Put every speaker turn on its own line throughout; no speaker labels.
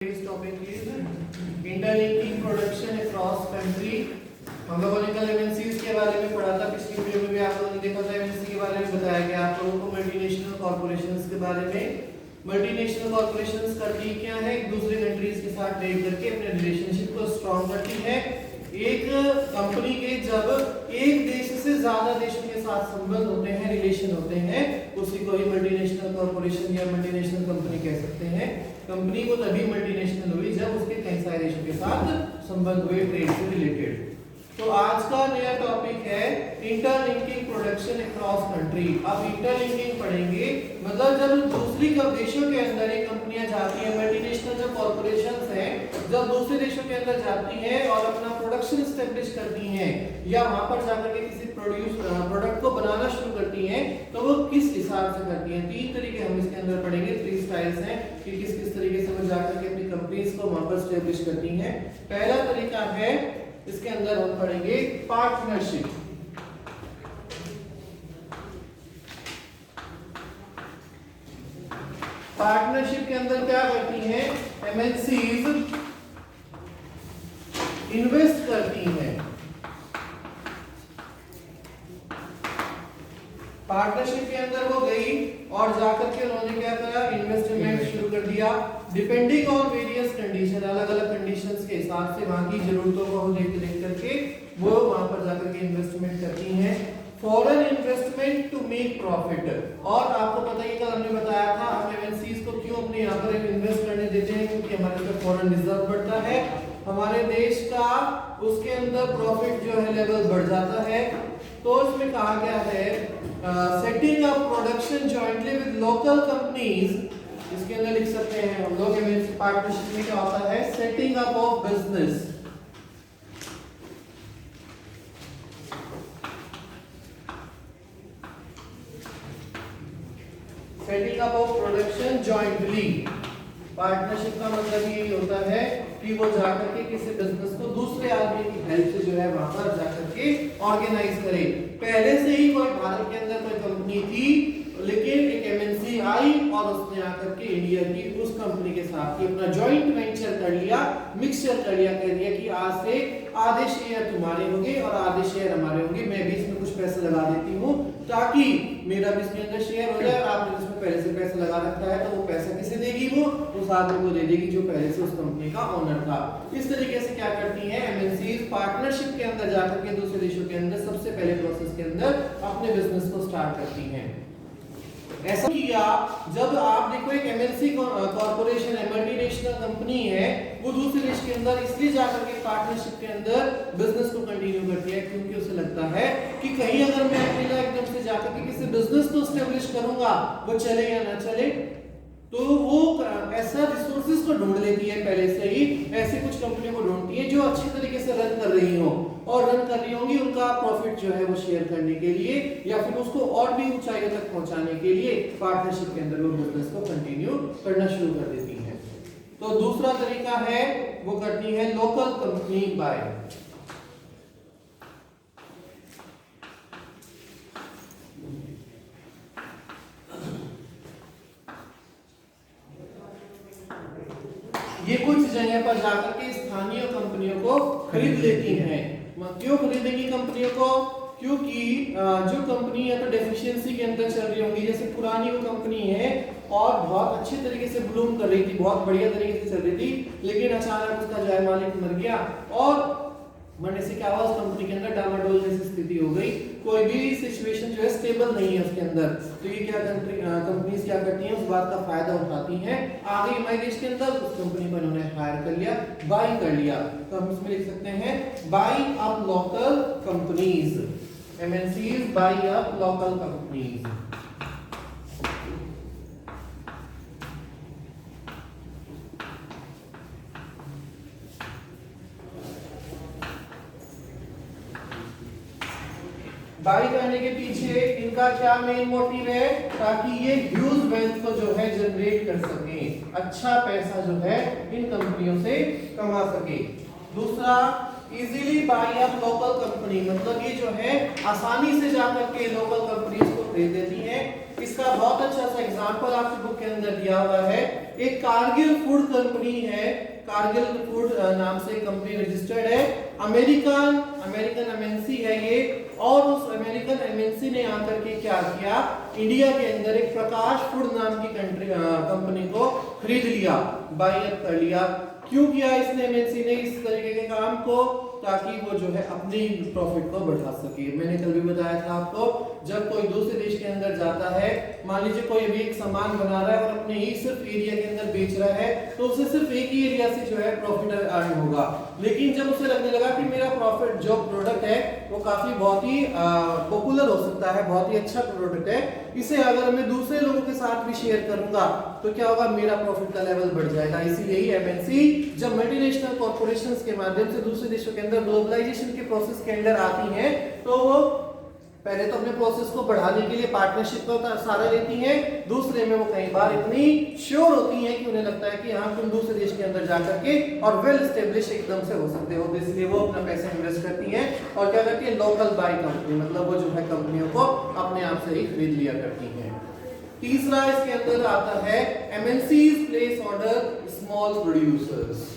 Today's topic is interlinking production across country। हम लोगों ने कल एमएनसीज के बारे में पढ़ा था, पिछली वीडियो में भी आप लोगों ने देखा था। एमएनसी के बारे में बताया गया आप लोगों को मल्टीनेशनल कॉर्पोरेशंस के बारे में। मल्टीनेशनल कॉर्पोरेशंस करती क्या है, एक दूसरे कंट्रीज के साथ ट्रेड करके अपने रिलेशनशिप को स्ट्रॉन्ग करती है। एक कंपनी के जब एक देश से ज्यादा देशों के साथ संबंध होते हैं, रिलेशन होते हैं, उसी को ही मल्टीनेशनल कॉर्पोरेशन या मल्टीनेशनल कंपनी कह सकते हैं। कंपनी को तभी मल्टीनेशनल हुई जब उसके कई सारे देशों के साथ संबंध हुए ट्रेड से रिलेटेड। तो आज का नया टॉपिक है इंटरलिंकिंग प्रोडक्शन अक्रॉस कंट्री। अब इंटरलिंकिंग पढ़ेंगे, मतलब जब दूसरी देशों के अंदर ये कंपनियां जाती हैं, मल्टीनेशनल जो कॉर्पोरेशंस हैं, जब दूसरे देशों के अंदर जाती हैं और अपना प्रोडक्शन एस्टेब्लिश करती हैं या वहां पर जाकर के किसी प्रोडक्ट को बनाना शुरू करती हैं, तो वो किस हिसाब से करती हैं। तीन तरीके हम इसके अंदर पढ़ेंगे, 3 स्टाइल्स हैं कि किस किस तरीके से वो जाकर के अपनी कंपनीज को वहां पर एस्टेब्लिश करती हैं। पहला तरीका है, इसके अंदर हम पढ़ेंगे पार्टनरशिप। पार्टनरशिप के अंदर क्या करती हैं, एमएनसीज इन्वेस्ट करती हैं। पार्टनरशिप के अंदर वो गई और जाकर के उन्होंने क्या करा, इन्वेस्टमेंट शुरू कर दिया। डिपेंडिंग ऑन वेरियस कंडीशन, अलग अलग कंडीशंस के हिसाब से वहां की जरूरतों को देख करके वो वहां पर जाकर के इन्वेस्टमेंट करती हैं। Foreign investment to make profit. और आपको पता ही, कल हमने बताया था, हम एमएनसीज को क्यों अपने यहाँ पर इन्वेस्ट करने देते हैं, क्योंकि हमारे पास फॉरेन रिजर्व बढ़ता है, हमारे देश का उसके अंदर प्रॉफिट जो है लेवल बढ़ जाता है। तो इसमें कहा गया है setting up production jointly with local companies. इसके अंदर लिख सकते हैं हम लोग, एमएनसी पार्टनरशिप में क्या होता है, setting up of business, setting up of production jointly. Partnership का मतलब यही होता है कि वो जाकर के किसी बिजनेस को दूसरे आदमी की हेल्प से जो है वहां पर जाकर के ऑर्गेनाइज करे। पहले से ही कोई भारत के अंदर कोई कंपनी थी, लेकिन एक एमएनसी आई और उसने आकर के इंडिया की उस कंपनी के साथ ही अपना जॉइंट वेंचर कर लिया, मिक्सचर कर लिया, कह दिया कि आज से आधे शेयर तुम्हारे होंगे और आधे शेयर हमारे होंगे, मैं भी इसमें कुछ पैसे लगा देती हूँ ताकि मेरा भी इसके अंदर शेयर हो जाए। आपने इसमें पहले से पैसा लगा रखा है तो वो पैसा किसे देगी, वो उस आदमी को दे देगी जो पहले से उस कंपनी का ओनर था। इस तरीके से क्या करती हैं एमएनसीज, पार्टनरशिप के अंदर जाकर के दूसरे देशों के अंदर सबसे पहले प्रोसेस के अंदर अपने बिजनेस को स्टार्ट करती हैं। ऐसा किया जब आप देखो एक एमएनसी कॉर्पोरेशन है, मल्टीनेशनल कंपनी है, वो दूसरे देश के अंदर इसलिए जाकर के पार्टनरशिप के अंदर बिजनेस को कंटिन्यू करती है क्योंकि उसे लगता है कि कहीं अगर मैं अकेला एकदम से जाकर के किसी बिजनेस को एस्टेब्लिश करूंगा, वो चले या ना चले, तो वो ऐसा रिसोर्सेज को ढूंढ लेती है पहले से ही, ऐसे कुछ कंपनियों को ढूंढती है जो अच्छी तरीके से रन कर रही हो और रन कर रही होंगी उनका प्रॉफिट जो है वो शेयर करने के लिए या फिर उसको और भी ऊंचाइयों तक पहुंचाने के लिए पार्टनरशिप के अंदर वो बिजनेस को कंटिन्यू करना शुरू कर देती हैं। तो दूसरा तरीका है, वो करती है लोकल कंपनी बाय। ये कुछ जगह पर जाकर के स्थानीय कंपनियों को खरीद लेती हैं। क्यों खरीदेगी कंपनियों को, क्योंकि जो कंपनी या तो डेफिशिएंसी के अंदर चल रही होंगी, जैसे पुरानी वो कंपनी है और बहुत अच्छे तरीके से ब्लूम कर रही थी, बहुत बढ़िया तरीके से चल रही थी, लेकिन अचानक उसका जो है मालिक मर गया और मरने से क्या हुआ, उस कंपनी के अंदर डामाडोल जैसी स्थिति हो गई, कोई भी सिचुएशन जो है स्टेबल नहीं है उसके अंदर। तो ये क्या कंपनीज क्या करती हैं, उस बात का फायदा उठाती हैं, आ गई हमारे देश के अंदर, उस कंपनी को इन्होंने हायर कर लिया, बाई कर लिया। तो हम इसमें लिख सकते हैं by up local companies, MNCs by up local companies. By करने के पीछे इनका क्या मेन मोटिव है, ताकि ये ह्यूज वेल्थ को जो है जनरेट कर सके, अच्छा पैसा जो है इन कंपनियों से कमा सके। दूसरा, easily by up local company, मतलब ये जो है आसानी से जाकर के लोकल कंपनीज को खरीद देती है। इसका बहुत अच्छा सा एग्जांपल आपकी बुक के अंदर दिया हुआ है। एक कारगिल फूड कंपनी है, कारगिल फूड नाम से कंपनी रजिस्टर्ड है, अमेरिकन एमएनसी है ये। और उस अमेरिकन एमएनसी ने आकर के क्या किया, इंडिया के अंदर एक प्रकाश फूड नाम की कंपनी को खरीद लिया, बाय अप कर लिया। क्यों किया इसने, एमएनसी ने इस तरीके के काम को, ताकि वो जो है अपनी प्रॉफिट को बढ़ा सके। मैंने कल भी बताया था आपको, जब कोई दूसरे देश के अंदर जाता है, मान लीजिए कोई भी एक सामान बना रहा है और अपने ही सिर्फ एरिया के अंदर बेच रहा है, तो उसे सिर्फ एक ही एरिया से जो है प्रॉफिट अर्न होगा। लेकिन जब उसे लगने लगा कि मेरा प्रॉफिट जो प्रोडक्ट है वो काफी बहुत ही पॉपुलर हो सकता है, बहुत ही अच्छा प्रोडक्ट है, इसे अगर मैं दूसरे लोगों के साथ भी शेयर करूंगा तो क्या होगा, मेरा प्रॉफिट का लेवल बढ़ जाएगा। इसीलिए ही एमएनसी जब मल्टीनेशनल कॉर्पोरेशंस के माध्यम से दूसरे देशों के अंदर ग्लोबलाइजेशन के प्रोसेस के अंदर आती हैं, तो वो पहले तो अपने प्रोसेस को बढ़ाने के लिए पार्टनरशिप का सहारा लेती हैं, दूसरे में वो कई बार इतनी श्योर होती हैं कि उन्हें लगता है कि हाँ तुम दूसरे देश के अंदर जाकर के और वेल एस्टेब्लिश एकदम से हो सकते हो, तो इसलिए वो अपना पैसा इन्वेस्ट करती हैं और क्या करती है, लोकल बाय कंपनी, मतलब वो जो है कंपनियों को अपने आप से ही खरीद लिया करती हैं। तीसरा इसके अंदर आता है MNCs place order small producers.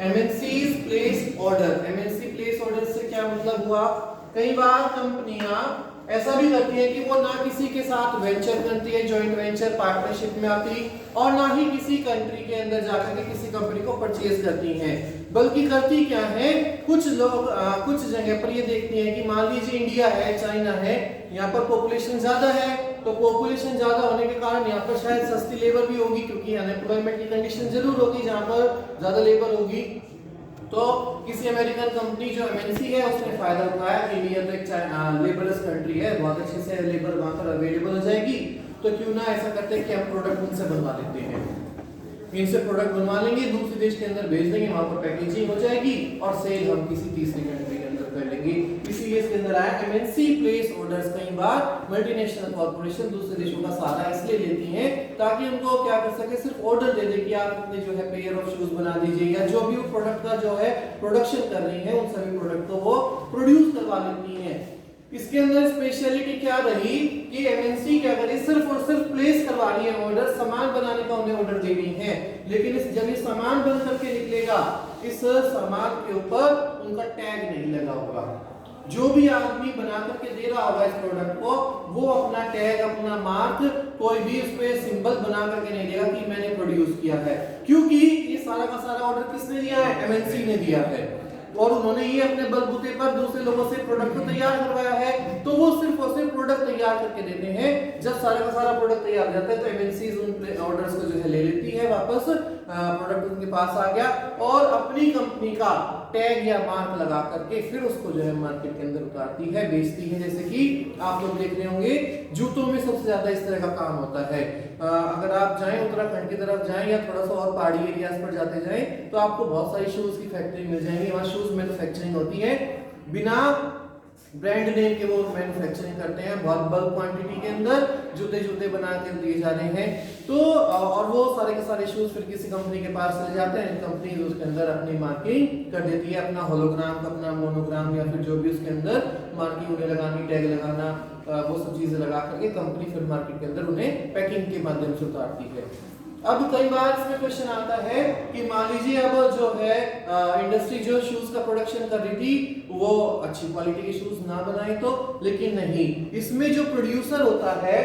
MNCs place order, MNC place order से क्या मतलब हुआ, कई बार कंपनियां ऐसा भी करती है कि वो ना किसी के साथ वेंचर करती है, जॉइंट वेंचर पार्टनरशिप में आती, और ना ही किसी कंट्री के अंदर जाकर के किसी कंपनी को परचेज करती हैं, बल्कि करती क्या है, कुछ लोग कुछ जगह पर ये देखती हैं कि मान लीजिए इंडिया है, चाइना है, यहाँ पर पॉपुलेशन ज्यादा है, तो पॉपुलेशन ज्यादा होने के कारण यहाँ पर शायद सस्ती लेबर भी होगी, क्योंकि अनएम्प्लॉयमेंट की कंडीशन जरूर होगी जहाँ पर ज्यादा लेबर होगी। तो किसी अमेरिकन कंपनी जो एमएनसी है उसने फायदा उठाया कि इंडिया तो एक लेबरलेस कंट्री है, बहुत अच्छे से लेबर वहां पर अवेलेबल हो जाएगी, तो क्यों ना ऐसा करते हैं कि हम प्रोडक्ट उनसे बनवा लेते हैं, इनसे प्रोडक्ट बनवा लेंगे, दूसरे देश के अंदर भेज देंगे, वहां पर पैकेजिंग हो जाएगी और सेल हम किसी तीसरी कंट्री के अंदर कर लेंगे। इसीलिए इसके अंदर आया एमएनसी प्लेस ऑर्डर्स। कई बार मल्टीनेशनल कॉर्पोरेशन दूसरे देशों का सहारा इसलिए लेती हैं ताकि उनको क्या कर सके, सिर्फ ऑर्डर दे दे कि आप अपने जो है पेयर ऑफ शूज बना दीजिए, या जो भी वो प्रोडक्ट का जो है प्रोडक्शन कर रही है उन सभी प्रोडक्ट को वो प्रोड्यूस करवा लेती हैं। इसके अंदर स्पेशलिटी क्या रही कि एमएनसी क्या करी, सिर्फ और सिर्फ प्लेस करवा रही है ऑर्डर, सामान बनाने का उन्हें ऑर्डर दे रही है, लेकिन जब ये सामान बन करके निकलेगा, इस सामान के ऊपर उनका टैग नहीं लगा होगा। जो भी आदमी बना करके दे रहा होगा इस प्रोडक्ट को, वो अपना टैग, अपना मार्क, कोई भी उस पे सिंबल बना करके नहीं देगा कि मैंने प्रोड्यूस किया है, क्योंकि ये सारा का सारा ऑर्डर किसने दिया है, एमएनसी ने दिया है, और उन्होंने ये अपने बलबूते पर दूसरे लोगों से प्रोडक्ट को तैयार करवाया है, तो वो सिर्फ और सिर्फ प्रोडक्ट तैयार करके देते हैं। जब सारा का सारा प्रोडक्ट तैयार हो जाता है तो एमएनसी उन ऑर्डर्स को जो है ले लेती है वापस, प्रोडक्ट उनके पास आ गया, और अपनी कंपनी का टैग या मार्क लगा करके फिर उसको जो है मार्केट के अंदर उतारती है, बेचती है। जैसे कि आप लोग देख रहे होंगे जूतों में सबसे ज्यादा इस तरह का काम होता है। अगर आप जाएं उत्तराखंड की तरफ जाएं या थोड़ा सा और पहाड़ी एरियाज पर जाते जाएं तो आपको बहुत सारी शूज की फैक्ट्री मिल जाएंगी, वहाँ शूज मैन्युफैक्चरिंग होती है, बिना ब्रांड नेम के वो मैन्युफैक्चरिंग करते हैं, बहुत बल्क क्वांटिटी के अंदर जूते बना के दिए जा रहे हैं, तो और वो सारे के सारे शूज फिर किसी कंपनी के पास चले जाते हैं, कंपनी उसके अंदर अपनी मार्किंग कर देती है, अपना होलोग्राम, अपना मोनोग्राम या फिर जो भी उसके अंदर मार्किंग उन्हें लगानी, टैग लगाना, वो सब चीजें लगा करके कंपनी फिर मार्केट के अंदर उन्हें पैकिंग के माध्यम से उतारती है। अब कई बार इसमें क्वेश्चन आता है कि मान लीजिए अब जो है इंडस्ट्री जो शूज का प्रोडक्शन कर रही थी वो अच्छी क्वालिटी के शूज ना बनाए तो, लेकिन नहीं, इसमें जो प्रोड्यूसर होता है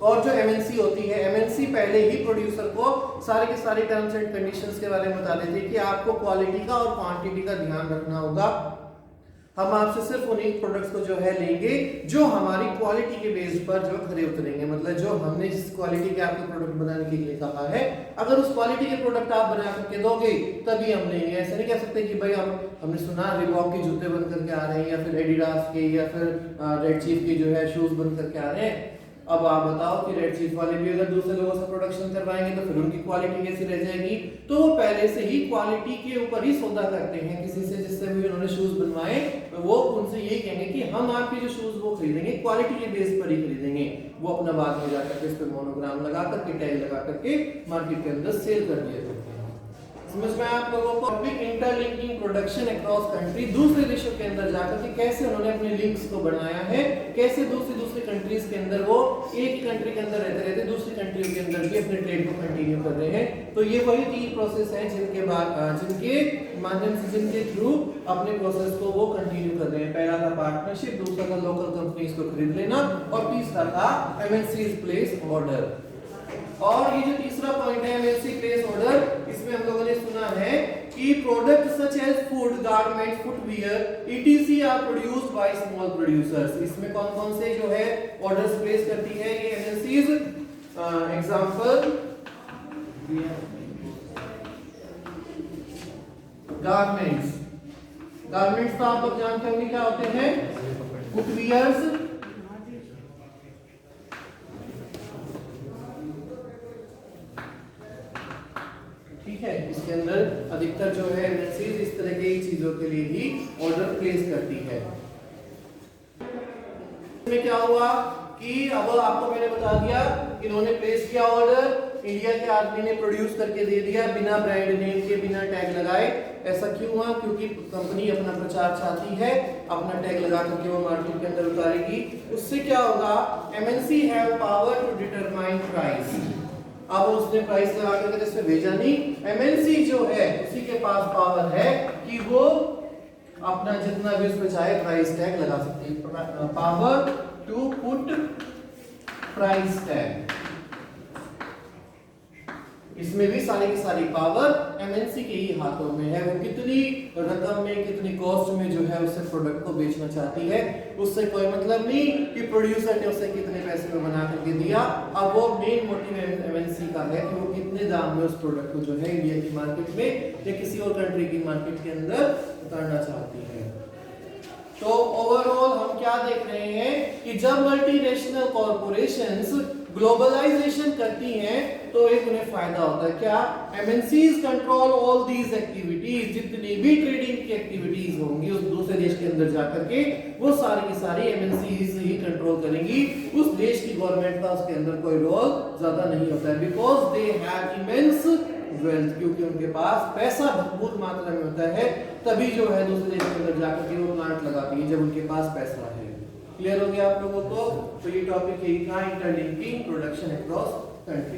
और जो एमएनसी होती है, एमएनसी पहले ही प्रोड्यूसर को सारे के सारे टर्म्स एंड कंडीशंस के बारे में बता देती है कि आपको क्वालिटी का और क्वांटिटी का ध्यान रखना होगा, हम आपसे सिर्फ उन्हीं प्रोडक्ट्स को जो है लेंगे जो हमारी क्वालिटी के बेस पर जो खरे उतरेंगे, मतलब जो हमने जिस क्वालिटी के आपको प्रोडक्ट बनाने के लिए कहा है, अगर उस क्वालिटी के प्रोडक्ट आप बना करके दोगे तभी हम लेंगे। ऐसा नहीं कह सकते कि भाई हमने सुना रिबॉक के जूते बन करके आ रहे हैं या फिर एडिडास के या फिर रेड चीफ के जो है शूज बन करके आ रहे हैं, अब आप बताओ कि रेड चीफ वाले भी अगर दूसरे लोगों से प्रोडक्शन करवाएंगे तो फिर उनकी क्वालिटी कैसी रह जाएगी, तो वो पहले से ही क्वालिटी के ऊपर ही सौदा करते हैं किसी से जिससे भी उन्होंने शूज बनवाए, तो वो उनसे यही कहेंगे कि हम आपके जो शूज वो खरीदेंगे क्वालिटी के बेस पर ही खरीदेंगे, वो अपना बाद में जाकर के इस पे मोनोग्राम लगा करके टैग लगा करके मार्केट के अंदर सेल कर दिया जाता है। समझ में आप लोगों को topic interlinking production across country, दूसरे देशों के अंदर जाकर के कैसे उन्होंने अपने लिंक्स को बनाया है, कैसे दूसरी कंट्रीज के अंदर वो एक कंट्री के अंदर रहते रहते दूसरी कंट्रियों के अंदर भी अपने ट्रेड को कंटिन्यू कर रहे हैं। तो ये वही 3 प्रोसेस है जिनके माध्यम से जिनके थ्रू अपने प्रोसेस को वो कंटिन्यू कर रहे हैं। पहला था पार्टनरशिप, दूसरा था लोकल कंपनीज को खरीद लेना और तीसरा था एमएनसीज प्लेस ऑर्डर। और ये जो तीसरा पॉइंट है एमएनसी प्लेस ऑर्डर, इसमें हम लोगों ने सुना है कि product such as food, garment, footwear etc are produced by small producers. इसमें कौन-कौन से जो है ऑर्डर्स प्लेस करती है ये एमएनसीज? Example garments. गारमेंट्स तो आप लोग जानते होंगे क्या होते हैं? फुटवियर्स, ठीक है। इसके अंदर अधिकतर जो है एमएनसीज इस तरह की चीजों के लिए ही ऑर्डर प्लेस करती है। इसमें क्या हुआ कि अब आपको मैंने बता दिया, इन्होंने प्लेस किया ऑर्डर, इंडिया के आदमी ने प्रोड्यूस करके दे दिया बिना ब्रांड नेम के, बिना टैग लगाए। ऐसा क्यों हुआ? क्योंकि कंपनी अपना प्रचार चाहती है, अपना टैग लगा करके वो मार्केट के अंदर उतारेगी। उससे क्या होगा? MNC have power to determine price. अब उसने प्राइस लगा करके इसमें भेजा नहीं, एमएनसी जो है उसी के पास पावर है कि वो अपना जितना भी उसमें चाहे प्राइस टैग लगा सकती है। Power to put price tag, इसमें भी सारी की सारी पावर एमएनसी के ही हाथों में है। वो कितनी रकम में, कितनी कॉस्ट में जो है उससे प्रोडक्ट को बेचना चाहती है, उससे कोई मतलब नहीं कि प्रोड्यूसर ने उसे कितने पैसे में बना करके दिया। अब वो मेन मोटिव एमएनसी का है कि वो कितने दाम में उस प्रोडक्ट को जो है इंडिया की मार्केट में या किसी और कंट्री की मार्केट के अंदर उतारना चाहती है। तो ओवरऑल हम क्या देख रहे हैं कि जब मल्टीनेशनल कॉर्पोरेशंस ग्लोबलाइजेशन करती हैं तो एक उन्हें फायदा होता है। क्या? MNCs control all these activities, जितनी भी ट्रेडिंग की एक्टिविटीज होंगी उस दूसरे देश के अंदर जाकर के वो सारी की सारी एमएनसीज ही कंट्रोल करेंगी। उस देश की गवर्नमेंट का उसके अंदर कोई रोल ज्यादा नहीं होता है, because they have immense wealth, क्योंकि उनके पास पैसा भरपूर मात्रा में होता है। तभी जो है दूसरे देश के अंदर जाकर के वो प्लांट लगाती है जब उनके पास पैसा है। क्लियर हो गया आप लोगों को? तो ये टॉपिक यही था, इंटरलिंकिंग प्रोडक्शन अक्रॉस कंट्री।